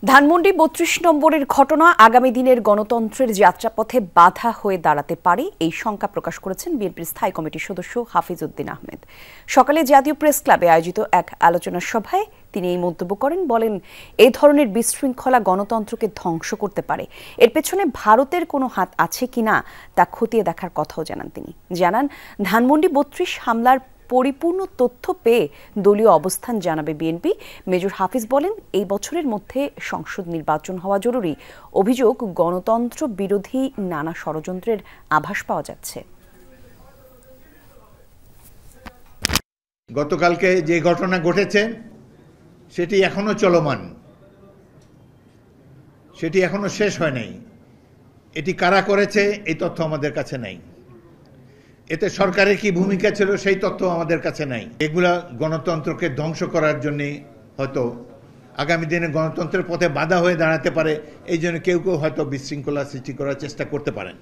ধানমন্ডি ৩২ নম্বরের ঘটনা আগামী দিনের গণতন্ত্রের যাত্রাপথে বাধা হয়ে দাঁড়াতে পারে এই শঙ্কা প্রকাশ করেছেন বিএনপির স্থায়ী কমিটির সদস্য হাফিজ উদ্দিন আহমেদ। সকালে জাতীয় প্রেস ক্লাবে আয়োজিত এক আলোচনা সভায় তিনি এই মন্তব্য করেন। বলেন, এই ধরনের বিশৃঙ্খলা গণতন্ত্রকে ধ্বংস করতে পারে। এর পেছনে ভারতের কোনো হাত আছে কিনা তা খতিয়ে দেখার কথাও জানান তিনি। জানান, ধানমন্ডি ৩২ হামলার পরিপূর্ণ তথ্য পেয়ে দলীয় অবস্থান জানাবে বিএনপি। মেজর হাফিজ বলেন, এই বছরের মধ্যে সংসদ নির্বাচন হওয়া জরুরি। অভিযোগ, গণতন্ত্র বিরোধী নানা ষড়যন্ত্রের আভাস পাওয়া যাচ্ছে। গতকালকে যে ঘটনা ঘটেছে সেটি এখনো চলমান, সেটি এখনো শেষ হয় নাই। এটি কারা করেছে এই তথ্য আমাদের কাছে নাই। এতে সরকারের কি ভূমিকা ছিল সেই তথ্য আমাদের কাছে নাই। এগুলা গণতন্ত্রকে ধ্বংস করার জন্য হয়তো আগামী দিনে গণতন্ত্রের পথে বাধা হয়ে দাঁড়াতে পারে। এই জন্য কেউ কেউ হয়তো বিশৃঙ্খলা সৃষ্টি করার চেষ্টা করতে পারেন।